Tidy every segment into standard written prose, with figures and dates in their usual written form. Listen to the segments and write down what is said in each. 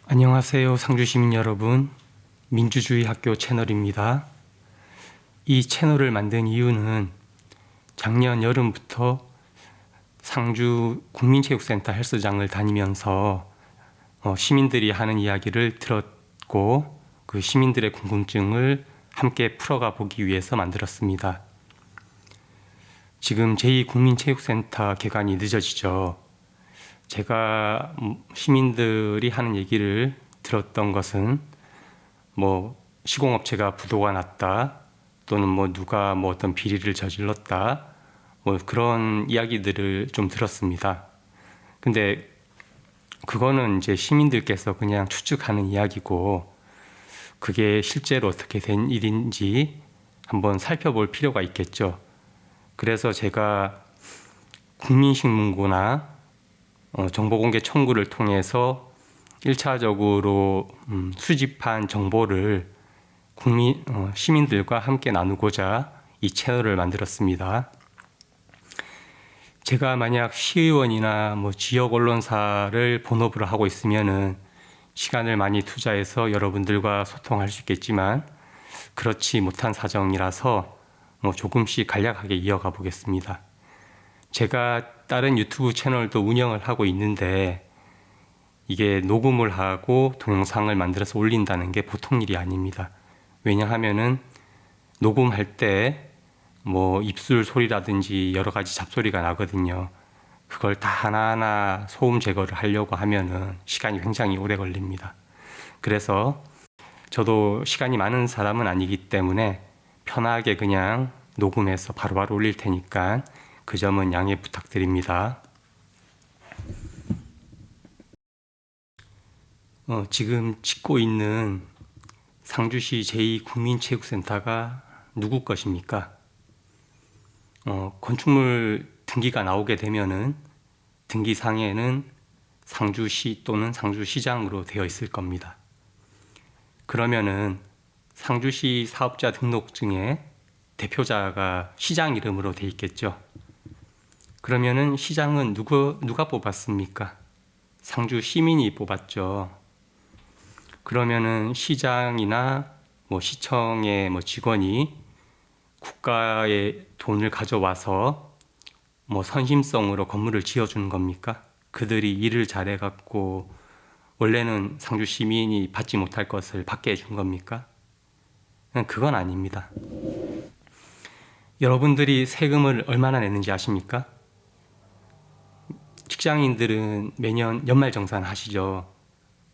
안녕하세요, 상주시민 여러분. 민주주의 학교 채널입니다. 이 채널을 만든 이유는 작년 여름부터 상주 국민체육센터 헬스장을 다니면서 시민들이 하는 이야기를 들었고 그 시민들의 궁금증을 함께 풀어가 보기 위해서 만들었습니다. 지금 제2국민체육센터 개관이 늦어지죠. 제가 시민들이 하는 얘기를 들었던 것은 시공업체가 부도가 났다, 또는 누가 어떤 비리를 저질렀다, 그런 이야기들을 좀 들었습니다. 근데 그거는 이제 시민들께서 그냥 추측하는 이야기고, 그게 실제로 어떻게 된 일인지 한번 살펴볼 필요가 있겠죠. 그래서 제가 국민신문고나 정보공개 청구를 통해서 1차적으로 수집한 정보를 시민들과 함께 나누고자 이 채널을 만들었습니다. 제가 만약 시의원이나 지역 언론사를 본업으로 하고 있으면은 시간을 많이 투자해서 여러분들과 소통할 수 있겠지만, 그렇지 못한 사정이라서 조금씩 간략하게 이어가 보겠습니다. 제가 다른 유튜브 채널도 운영을 하고 있는데, 이게 녹음을 하고 동영상을 만들어서 올린다는 게 보통 일이 아닙니다. 왜냐하면은 녹음할 때 입술 소리라든지 여러 가지 잡소리가 나거든요. 그걸 다 하나하나 소음 제거를 하려고 하면은 시간이 굉장히 오래 걸립니다. 그래서 저도 시간이 많은 사람은 아니기 때문에 편하게 그냥 녹음해서 바로바로 올릴 테니까 그 점은 양해 부탁드립니다. 지금 짓고 있는 상주시 제2국민체육센터가 누구 것입니까? 건축물 등기가 나오게 되면은 등기상에는 상주시 또는 상주시장으로 되어 있을 겁니다. 그러면은 상주시 사업자 등록증에 대표자가 시장 이름으로 되어 있겠죠. 그러면은 시장은 누가 뽑았습니까? 상주 시민이 뽑았죠. 그러면은 시장이나 시청의 직원이 국가의 돈을 가져와서 선심성으로 건물을 지어주는 겁니까? 그들이 일을 잘해갖고 원래는 상주 시민이 받지 못할 것을 받게 해준 겁니까? 그건 아닙니다. 여러분들이 세금을 얼마나 내는지 아십니까? 직장인들은 매년 연말정산 하시죠.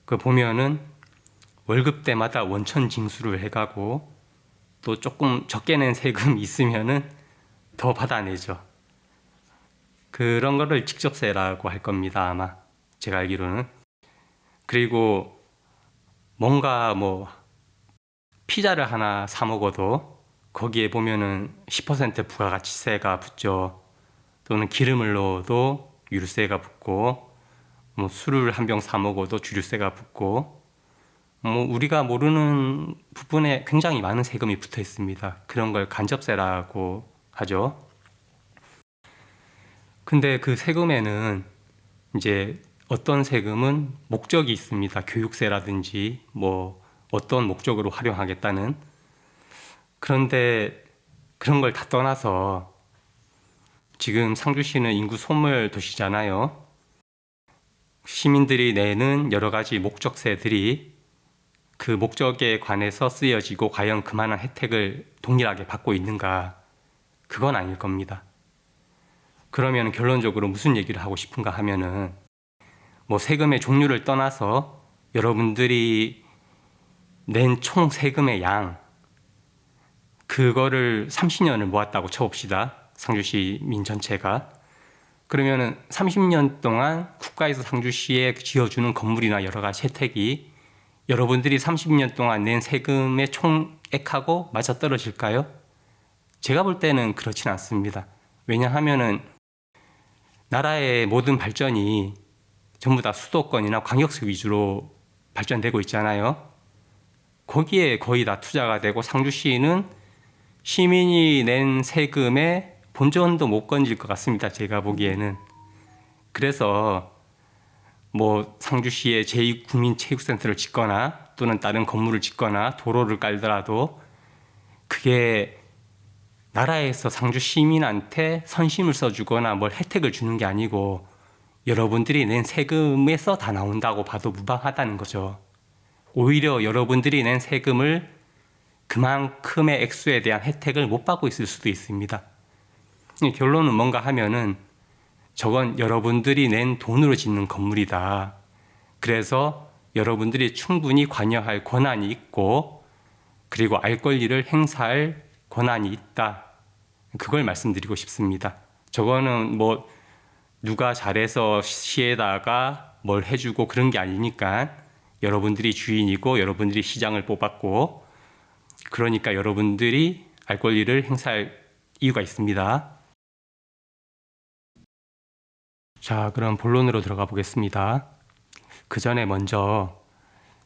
그 보면은 월급 때마다 원천 징수를 해가고 또 조금 적게 낸 세금 있으면은 더 받아내죠. 그런 거를 직접세라고 할 겁니다, 아마. 제가 알기로는. 그리고 뭔가 피자를 하나 사 먹어도 거기에 보면은 10% 부가가치세가 붙죠. 또는 기름을 넣어도 유류세가 붙고, 술을 한 병 사 먹어도 주류세가 붙고, 우리가 모르는 부분에 굉장히 많은 세금이 붙어 있습니다. 그런 걸 간접세라고 하죠. 근데 그 세금에는 이제 어떤 세금은 목적이 있습니다. 교육세라든지 어떤 목적으로 활용하겠다는. 그런데 그런 걸 다 떠나서 지금 상주시는 인구 소멸 도시잖아요. 시민들이 내는 여러 가지 목적세들이 그 목적에 관해서 쓰여지고 과연 그만한 혜택을 동일하게 받고 있는가? 그건 아닐 겁니다. 그러면 결론적으로 무슨 얘기를 하고 싶은가 하면은 세금의 종류를 떠나서 여러분들이 낸 총 세금의 양, 그거를 30년을 모았다고 쳐봅시다. 상주시 민 전체가. 그러면은 30년 동안 국가에서 상주시에 지어주는 건물이나 여러 가지 혜택이 여러분들이 30년 동안 낸 세금의 총액하고 맞아떨어질까요? 제가 볼 때는 그렇진 않습니다. 왜냐하면은 나라의 모든 발전이 전부 다 수도권이나 광역시 위주로 발전되고 있잖아요. 거기에 거의 다 투자가 되고 상주시는 시민이 낸 세금의 본전도 못 건질 것 같습니다. 제가 보기에는. 그래서 뭐 상주시에 제2국민체육센터를 짓거나 또는 다른 건물을 짓거나 도로를 깔더라도 그게 나라에서 상주 시민한테 선심을 써주거나 뭘 혜택을 주는 게 아니고 여러분들이 낸 세금에서 다 나온다고 봐도 무방하다는 거죠. 오히려 여러분들이 낸 세금을 그만큼의 액수에 대한 혜택을 못 받고 있을 수도 있습니다. 결론은 뭔가 하면은 저건 여러분들이 낸 돈으로 짓는 건물이다. 그래서 여러분들이 충분히 관여할 권한이 있고 그리고 알 권리를 행사할 권한이 있다. 그걸 말씀드리고 싶습니다. 저거는 뭐 누가 잘해서 시에다가 뭘 해주고 그런 게 아니니까 여러분들이 주인이고 여러분들이 시장을 뽑았고 그러니까 여러분들이 알 권리를 행사할 이유가 있습니다. 자, 그럼 본론으로 들어가 보겠습니다. 그 전에 먼저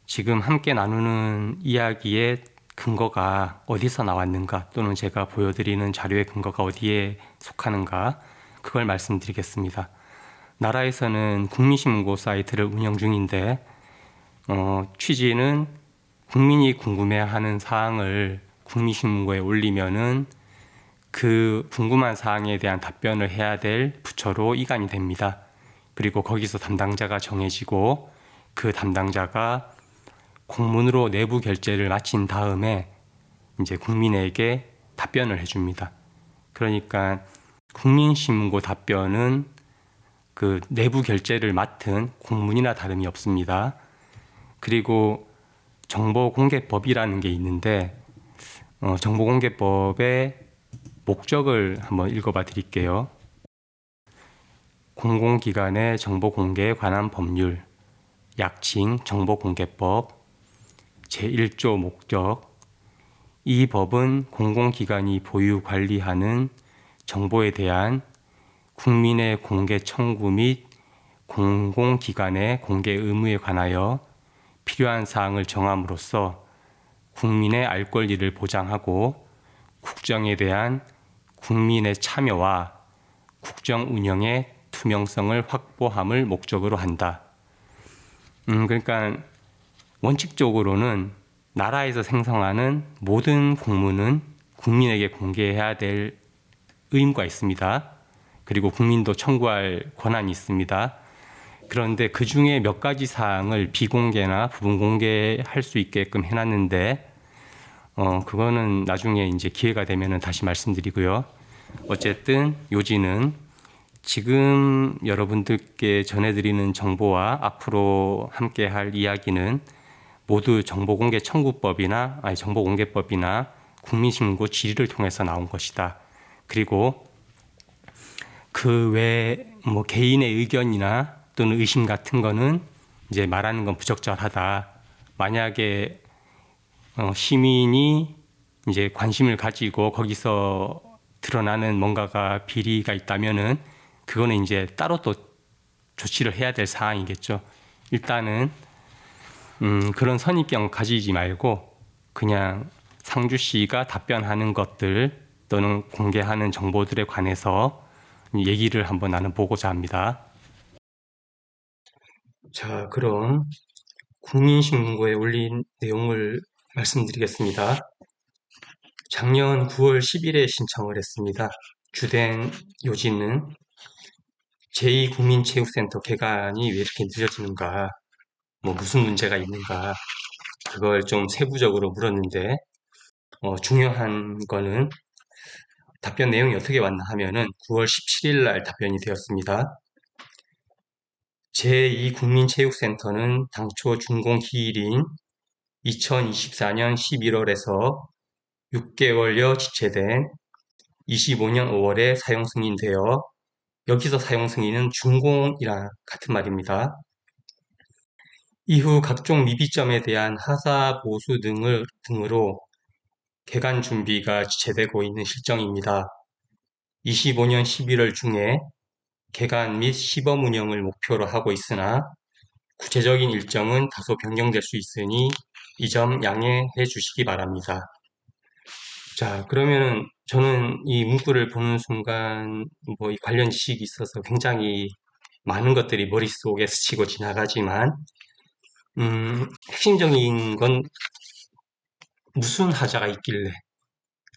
지금 함께 나누는 이야기의 근거가 어디서 나왔는가 또는 제가 보여드리는 자료의 근거가 어디에 속하는가 그걸 말씀드리겠습니다. 나라에서는 국민신문고 사이트를 운영 중인데 취지는 국민이 궁금해하는 사항을 국민신문고에 올리면은 그 궁금한 사항에 대한 답변을 해야 될 부처로 이관이 됩니다. 그리고 거기서 담당자가 정해지고 그 담당자가 공문으로 내부 결제를 마친 다음에 이제 국민에게 답변을 해줍니다. 그러니까 국민신문고 답변은 그 내부 결제를 맡은 공문이나 다름이 없습니다. 그리고 정보공개법이라는 게 있는데 정보공개법의 목적을 한번 읽어봐 드릴게요. 공공기관의 정보공개에 관한 법률, 약칭 정보공개법 제1조 목적. 이 법은 공공기관이 보유 관리하는 정보에 대한 국민의 공개 청구 및 공공기관의 공개 의무에 관하여 필요한 사항을 정함으로써 국민의 알 권리를 보장하고 국정에 대한 국민의 참여와 국정 운영의 투명성을 확보함을 목적으로 한다. 그러니까 원칙적으로는 나라에서 생성하는 모든 공문은 국민에게 공개해야 될 의무가 있습니다. 그리고 국민도 청구할 권한이 있습니다. 그런데 그 중에 몇 가지 사항을 비공개나 부분 공개할 수 있게끔 해놨는데 그거는 나중에 이제 기회가 되면은 다시 말씀드리고요. 어쨌든 요지는 지금 여러분들께 전해드리는 정보와 앞으로 함께 할 이야기는 모두 정보공개 청구법이나 정보공개법이나 국민신문고 질의를 통해서 나온 것이다. 그리고 그 외 뭐 개인의 의견이나 또는 의심 같은 거는 이제 말하는 건 부적절하다. 만약에 시민이 이제 관심을 가지고 거기서 드러나는 뭔가가 비리가 있다면은 그거는 이제 따로 또 조치를 해야 될 사항이겠죠. 일단은 그런 선입견 가지지 말고 그냥 상주시가 답변하는 것들 또는 공개하는 정보들에 관해서 얘기를 한번 나눠보고자 합니다. 자, 그럼 국민신문고에 올린 내용을 말씀드리겠습니다. 작년 9월 10일에 신청을 했습니다. 주된 요지는 제2국민체육센터 개관이 왜 이렇게 늦어지는가, 뭐 무슨 문제가 있는가, 그걸 좀 세부적으로 물었는데 중요한 거는 답변 내용이 어떻게 왔나 하면은 9월 17일 날 답변이 되었습니다. 제2국민체육센터는 당초 준공 기일인 2024년 11월에서 6개월여 지체된 25년 5월에 사용 승인되어 여기서 사용 승인은 준공이랑 같은 말입니다. 이후 각종 미비점에 대한 하사 보수 등으로 개관 준비가 지체되고 있는 실정입니다. 25년 11월 중에 개관 및 시범 운영을 목표로 하고 있으나 구체적인 일정은 다소 변경될 수 있으니 이 점 양해해 주시기 바랍니다. 자, 그러면은 저는 이 문구를 보는 순간 뭐 이 관련 지식이 있어서 굉장히 많은 것들이 머릿속에 스치고 지나가지만 핵심적인 건 무슨 하자가 있길래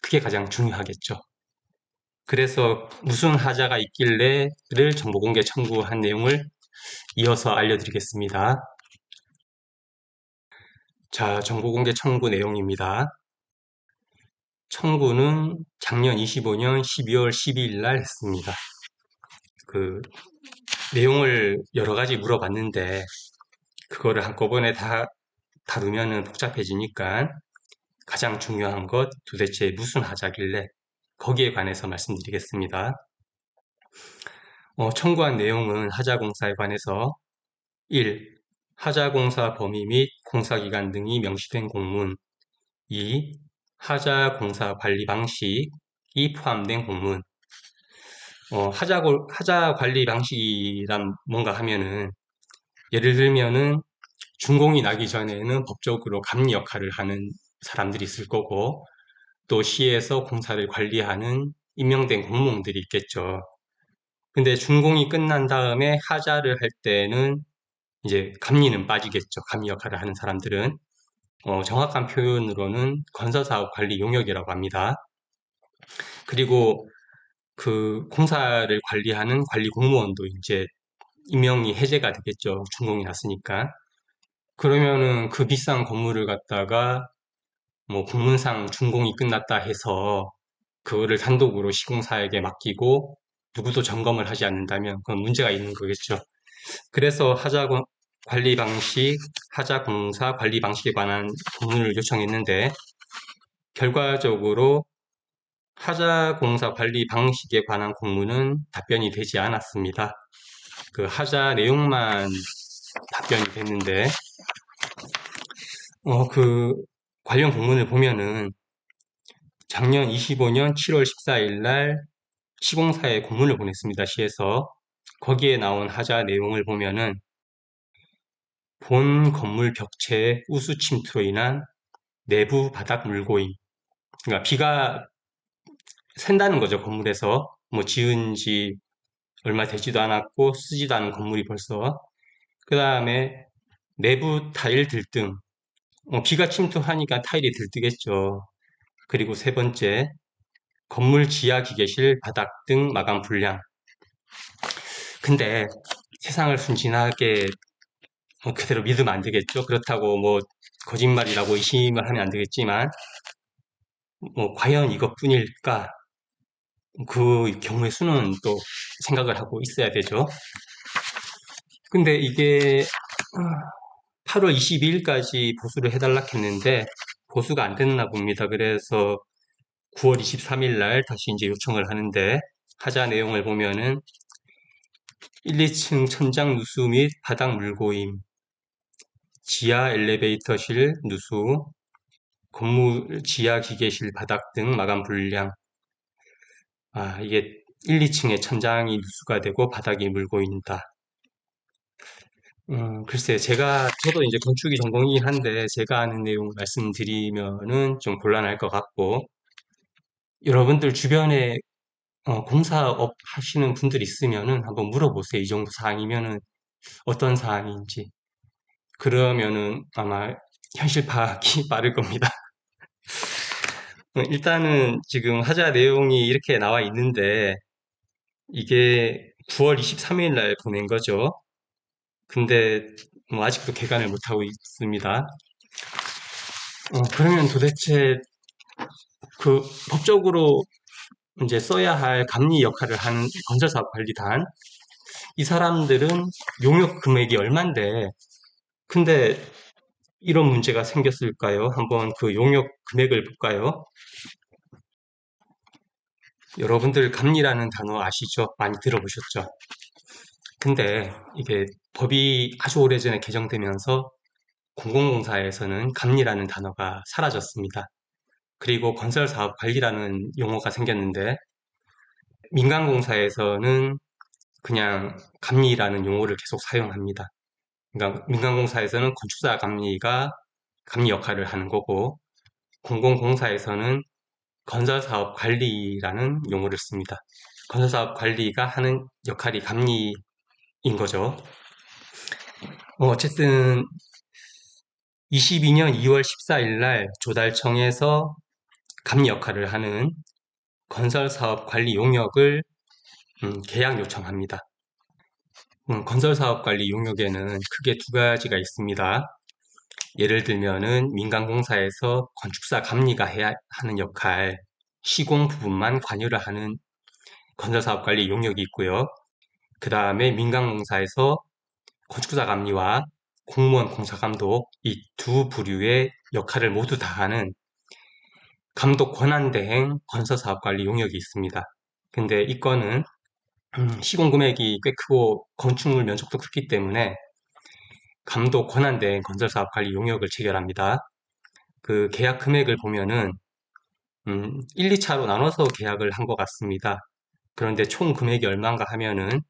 그게 가장 중요하겠죠. 그래서 무슨 하자가 있길래를 정보공개 청구한 내용을 이어서 알려드리겠습니다. 자, 정보공개 청구 내용입니다. 청구는 작년 25년 12월 12일 날 했습니다. 그 내용을 여러 가지 물어봤는데 그거를 한꺼번에 다 다루면은 복잡해지니까 가장 중요한 것 도대체 무슨 하자길래 거기에 관해서 말씀드리겠습니다. 청구한 내용은 하자공사에 관해서 1. 하자공사 범위 및 공사기간 등이 명시된 공문 2. 하자공사 관리 방식이 포함된 공문 하자 관리 방식이란 뭔가 하면은 예를 들면은 준공이 나기 전에는 법적으로 감리 역할을 하는 사람들이 있을 거고 또 시에서 공사를 관리하는 임명된 공무원들이 있겠죠. 근데 준공이 끝난 다음에 하자를 할 때는 이제 감리는 빠지겠죠. 감리 역할을 하는 사람들은 정확한 표현으로는 건설사업 관리 용역이라고 합니다. 그리고 그 공사를 관리하는 관리 공무원도 이제 임명이 해제가 되겠죠. 준공이 났으니까. 그러면은 그 비싼 건물을 갖다가 뭐 공문상 준공이 끝났다 해서 그거를 단독으로 시공사에게 맡기고 누구도 점검을 하지 않는다면 그건 문제가 있는 거겠죠. 그래서 하자 관리 방식, 하자 공사 관리 방식에 관한 공문을 요청했는데 결과적으로 하자 공사 관리 방식에 관한 공문은 답변이 되지 않았습니다. 그 하자 내용만 답변이 됐는데 그 관련 공문을 보면은 작년 25년 7월 14일 날 시공사에 공문을 보냈습니다. 시에서 거기에 나온 하자 내용을 보면은 본 건물 벽체의 우수 침투로 인한 내부 바닥 물고임 그러니까 비가 샌다는 거죠. 건물에서 뭐 지은 지 얼마 되지도 않았고 쓰지도 않은 건물이 벌써 그 다음에 내부 타일 들뜸 비가 침투하니까 타일이 들뜨겠죠. 그리고 세 번째 건물 지하 기계실 바닥 등 마감 불량 근데 세상을 순진하게 그대로 믿으면 안 되겠죠. 그렇다고 뭐 거짓말이라고 의심을 하면 안 되겠지만 뭐 과연 이것뿐일까? 그 경우의 수는 또 생각을 하고 있어야 되죠. 근데 이게 8월 22일까지 보수를 해달라 했는데 보수가 안 됐나 봅니다. 그래서 9월 23일 날 다시 이제 요청을 하는데 하자 내용을 보면은 1, 2층 천장 누수 및 바닥 물고임, 지하 엘리베이터실 누수, 건물 지하 기계실 바닥 등 마감 불량. 이게 1, 2층에 천장이 누수가 되고 바닥이 물고 있다. 글쎄, 저도 이제 건축이 전공이긴 한데, 제가 아는 내용을 말씀드리면은 좀 곤란할 것 같고, 여러분들 주변에 공사업 하시는 분들 있으면은 한번 물어보세요. 이 정도 사항이면은 어떤 사항인지. 그러면은 아마 현실 파악이 빠를 겁니다. 일단은 지금 하자 내용이 이렇게 나와 있는데, 이게 9월 23일 날 보낸 거죠. 근데 뭐 아직도 개관을 못하고 있습니다. 그러면 도대체 그 법적으로 이제 써야 할 감리 역할을 하는 건설사업관리단 이 사람들은 용역 금액이 얼만데 근데 이런 문제가 생겼을까요? 한번 그 용역 금액을 볼까요? 여러분들 감리라는 단어 아시죠? 많이 들어보셨죠? 근데 이게 법이 아주 오래전에 개정되면서 공공공사에서는 감리라는 단어가 사라졌습니다. 그리고 건설사업 관리라는 용어가 생겼는데 민간공사에서는 그냥 감리라는 용어를 계속 사용합니다. 그러니까 민간공사에서는 건축사 감리가 감리 역할을 하는 거고 공공공사에서는 건설사업 관리라는 용어를 씁니다. 건설사업 관리가 하는 역할이 감리 거죠. 어쨌든 22년 2월 14일 날 조달청에서 감리 역할을 하는 건설사업 관리 용역을 계약 요청합니다. 건설사업 관리 용역에는 크게 두 가지가 있습니다. 예를 들면은 민간공사에서 건축사 감리가 해야 하는 역할, 시공 부분만 관여를 하는 건설사업 관리 용역이 있고요. 그 다음에 민간공사에서 건축사 감리와 공무원 공사감독 이 두 부류의 역할을 모두 다하는 감독 권한대행 건설사업관리 용역이 있습니다. 근데 이 건은 시공 금액이 꽤 크고 건축물 면적도 크기 때문에 감독 권한대행 건설사업관리 용역을 체결합니다. 그 계약 금액을 보면은 1, 2차로 나눠서 계약을 한 것 같습니다. 그런데 총 금액이 얼마인가 하면은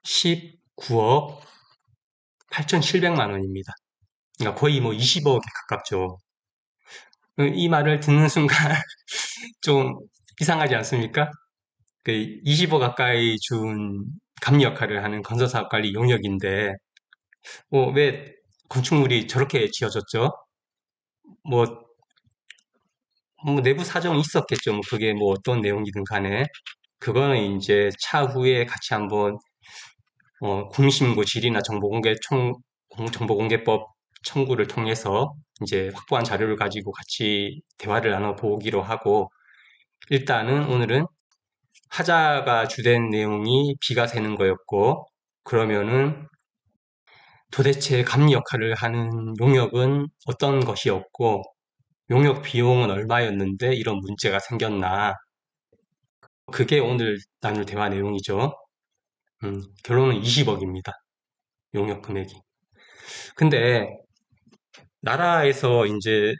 19억 8,700만 원입니다. 그러니까 거의 뭐 20억에 가깝죠. 이 말을 듣는 순간 좀 이상하지 않습니까? 그 20억 가까이 준 감리 역할을 하는 건설사업 관리 용역인데 왜 건축물이 저렇게 지어졌죠? 뭐, 뭐 내부 사정이 있었겠죠. 뭐 그게 뭐 어떤 내용이든 간에 그거는 이제 차후에 같이 한번 공신고 질의나 정보공개법 청구를 통해서 이제 확보한 자료를 가지고 같이 대화를 나눠보기로 하고 일단은 오늘은 하자가 주된 내용이 비가 새는 거였고 그러면은 도대체 감리 역할을 하는 용역은 어떤 것이었고 용역 비용은 얼마였는데 이런 문제가 생겼나 그게 오늘 나눌 대화 내용이죠. 결론은 20억입니다. 용역 금액이. 근데 나라에서 이제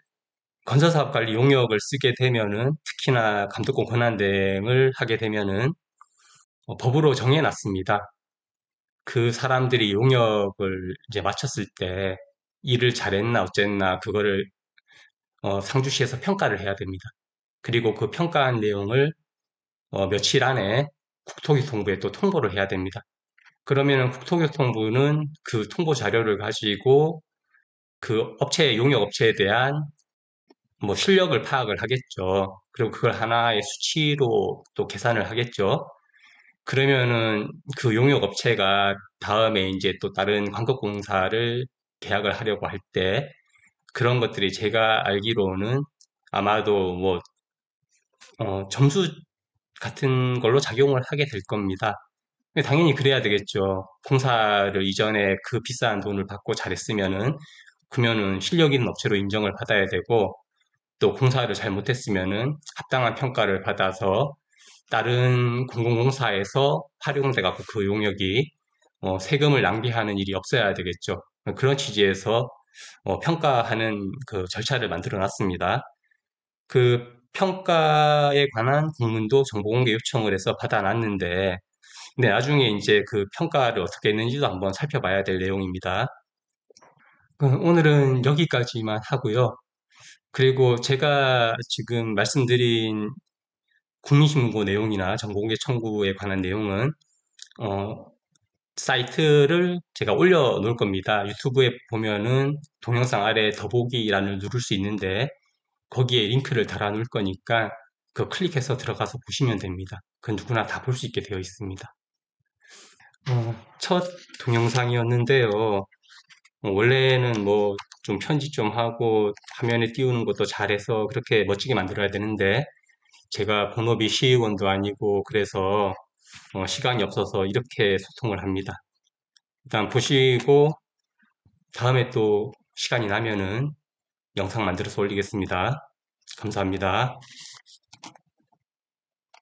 건설사업 관리 용역을 쓰게 되면은 특히나 감독권 권한대행을 하게 되면은 법으로 정해놨습니다. 그 사람들이 용역을 이제 마쳤을 때 일을 잘했나 어쨌나 그거를 상주시에서 평가를 해야 됩니다. 그리고 그 평가한 내용을 며칠 안에 국토교통부에 또 통보를 해야 됩니다. 그러면은 국토교통부는 그 통보 자료를 가지고 그 용역 업체에 대한 뭐 실력을 파악을 하겠죠. 그리고 그걸 하나의 수치로 또 계산을 하겠죠. 그러면은 그 용역 업체가 다음에 이제 또 다른 광급공사를 계약을 하려고 할 때 그런 것들이 제가 알기로는 아마도 뭐 점수 같은 걸로 작용을 하게 될 겁니다. 당연히 그래야 되겠죠. 공사를 이전에 그 비싼 돈을 받고 잘했으면은 그러면은 실력 있는 업체로 인정을 받아야 되고 또 공사를 잘못했으면은 합당한 평가를 받아서 다른 공공공사에서 활용돼 갖고 그 용역이 세금을 낭비하는 일이 없어야 되겠죠. 그런 취지에서 평가하는 그 절차를 만들어 놨습니다. 그 평가에 관한 공문도 정보공개 요청을 해서 받아놨는데, 근데 나중에 이제 그 평가를 어떻게 했는지도 한번 살펴봐야 될 내용입니다. 오늘은 여기까지만 하고요. 그리고 제가 지금 말씀드린 국민신문고 내용이나 정보공개 청구에 관한 내용은 어, 사이트를 제가 올려놓을 겁니다. 유튜브에 보면은 동영상 아래 더보기란을 누를 수 있는데 거기에 링크를 달아놓을 거니까 그 클릭해서 들어가서 보시면 됩니다. 그 누구나 다 볼 수 있게 되어 있습니다. 첫 동영상이었는데요. 원래는 뭐 좀 편집 좀 하고 화면에 띄우는 것도 잘해서 그렇게 멋지게 만들어야 되는데 제가 본업이 시의원도 아니고 그래서 시간이 없어서 이렇게 소통을 합니다. 일단 보시고 다음에 또 시간이 나면은 영상 만들어서 올리겠습니다. 감사합니다.